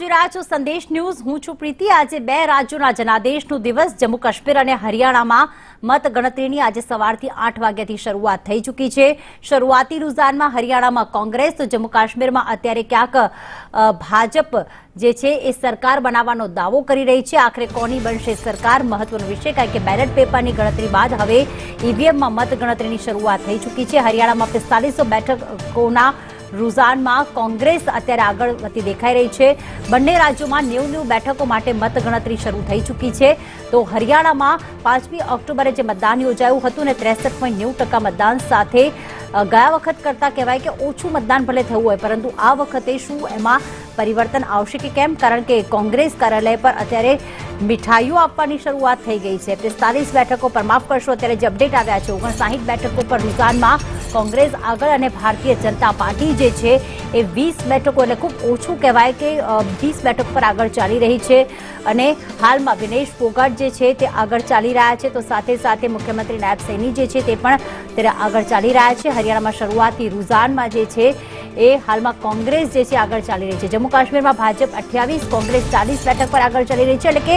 જોઈ રહ્યા છો સંદેશ ન્યૂઝ। હું છું પ્રીતિ। આજે બે રાજ્યોના જનાદેશનો દિવસ જમ્મુ કાશ્મીર અને હરિયાણામાં મતગણતરીની આજે સવારથી 8 વાગ્યાથી શરૂઆત થઈ ચૂકી છે। શરૂઆતી રૂઝાનમાં હરિયાણામાં કોંગ્રેસ તો જમ્મુ કાશ્મીરમાં અત્યારે ક્યાંક ભાજપ જે છે એ સરકાર બનાવવાનો દાવો કરી રહી છે। આખરે કોની બનશે સરકાર મહત્વનો વિષય, કારણ કે બેલેટ પેપરની ગણતરી બાદ હવે ઈવીએમમાં મતગણતરીની શરૂઆત થઈ ચૂકી છે। હરિયાણામાં 4500 બેઠકોના રૂઝાનમાં કોંગ્રેસ અત્યારે આગળ વધતી દેખાઈ રહી છે। બંને રાજ્યોમાં 90 બેઠકો માટે મતગણતરી શરૂ થઈ ચૂકી છે। તો હરિયાણામાં 5મી ઓક્ટોબરે જે મતદાન યોજાયું હતું ને 63.90% મતદાન સાથે ગયા વખત કરતા કહેવાય કે ઓછું મતદાન ભલે થયું હોય, પરંતુ આ વખતે શું એમાં પરિવર્તન આવશે કે કેમ, કારણ કે કોંગ્રેસ કાર્યાલય પર અત્યારે મીઠાઈઓ આપવાની શરૂઆત થઈ ગઈ છે। 45 બેઠકો પર, માફ કરશો, અત્યારે જે અપડેટ આવ્યા છે 59 બેઠકો પર રૂઝાનમાં કોંગ્રેસ આગળ અને ભારતીય જનતા પાર્ટી જે છે એ 20 બેઠકો, એટલે ખૂબ ઓછું કહેવાય કે 20 બેઠક પર આગળ ચાલી રહી છે। અને હાલમાં વિનેશ ફોગાટ જે છે તે આગળ ચાલી રહ્યા છે, તો સાથે સાથે મુખ્યમંત્રી નાયબ સૈની જે છે તે પણ ત્યારે આગળ ચાલી રહ્યા છે। હરિયાણામાં શરૂઆતી રૂઝાનમાં જે છે એ હાલમાં કોંગ્રેસ જે છે આગળ ચાલી રહી છે। જમ્મુ કાશ્મીરમાં ભાજપ 28, કોંગ્રેસ 40 બેઠક પર આગળ ચાલી રહી છે। એટલે કે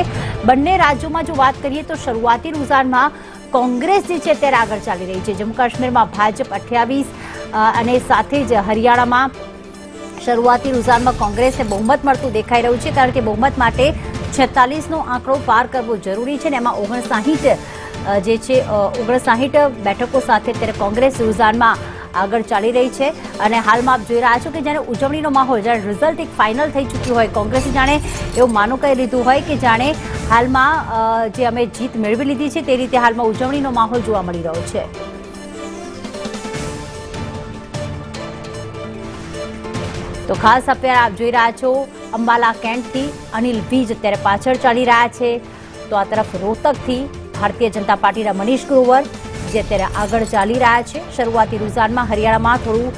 બંને રાજ્યોમાં જો વાત કરીએ તો શરૂઆતી રૂઝાનમાં કોંગ્રેસ જે છે ત્યારે આગળ ચાલી રહી છે। જમ્મુ કાશ્મીરમાં ભાજપ 28 અને સાથે જ હરિયાણામાં શરૂઆતી રૂઝાનમાં કોંગ્રેસને બહુમત મળતું દેખાઈ રહ્યું છે, કારણ કે બહુમત માટે 46નો આંકડો પાર કરવો જરૂરી છે ને એમાં 59 જે છે 59 બેઠકો સાથે અત્યારે કોંગ્રેસ રૂઝાનમાં આગળ ચાલી રહી છે। અને હાલમાં આપ જોઈ રહ્યા છો કે જાણે ઉજવણીનો માહોલ, જાણે રિઝલ્ટ એક ફાઇનલ થઈ ચૂક્યું હોય, કોંગ્રેસે જાણે એવું માનું કહી લીધું હોય કે જાણે હાલમાં જે અમે જીત મેળવી લીધી છે તે રીતે હાલમાં ઉજવણીનો માહોલ જોવા મળી રહ્યો છે। તો ખાસ અત્યારે આપ જોઈ રહ્યા છો અંબાલા કેન્ટથી અનિલ વીજ અત્યારે પાછળ ચાલી રહ્યા છે, તો આ તરફ રોહતકથી ભારતીય જનતા પાર્ટીના મનીષ ગ્રોવર જે અત્યારે આગળ ચાલી રહ્યા છે। શરૂઆતી રૂઝાનમાં હરિયાણામાં થોડું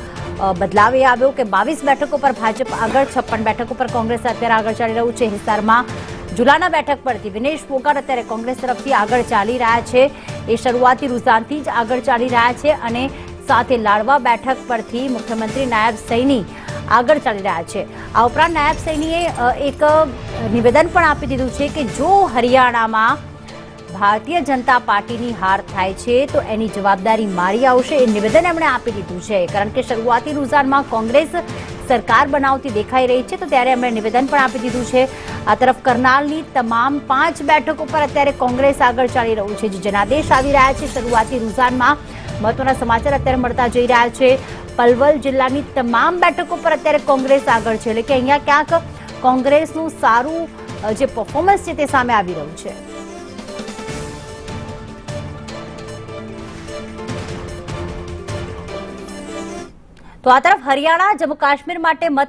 બદલાવ એ આવ્યો કે 22 બેઠકો પર ભાજપ આગળ, 56 બેઠકો પર કોંગ્રેસ અત્યારે આગળ ચાલી રહ્યું છે। હિસારમાં જુલાના બેઠક પરથી વિનેશ ફોગાટ અત્યારે કોંગ્રેસ તરફથી આગળ ચાલી રહ્યા છે, એ શરૂઆતી રૂઝાનથી જ આગળ ચાલી રહ્યા છે। અને સાથે લાડવા બેઠક પરથી મુખ્યમંત્રી નાયબ સૈની આગળ ચાલી રહ્યા છે। આ ઉપરાંત નાયબ સૈનીએ એક નિવેદન પણ આપી દીધું છે કે જો હરિયાણામાં ભારતીય જનતા પાર્ટીની હાર થાય છે તો એની જવાબદારી મારી આવશે, એ નિવેદન એમણે આપી દીધું છે। કારણ કે શરૂઆતી રૂઝાનમાં કોંગ્રેસ સરકાર બનાવતી દેખાઈ રહી છે, તો ત્યારે એમણે નિવેદન પણ આપી દીધું છે। આ તરફ કરનાલની તમામ 5 બેઠકો પર અત્યારે કોંગ્રેસ આગળ ચાલી રહ્યું છે, જે જનાદેશ આવી રહ્યા છે શરૂઆતી રૂઝાનમાં। મહત્વના સમાચાર અત્યારે મળતા જઈ રહ્યા છે। પલવલ જિલ્લાની તમામ બેઠકો પર અત્યારે કોંગ્રેસ આગળ છે, એટલે કે અહીંયા ક્યાંક કોંગ્રેસનું સારું જે પરફોર્મન્સ છે તે સામે આવી રહ્યું છે। તો આ તરફ હરિયાણા જમ્મુ કાશ્મીર માટે મત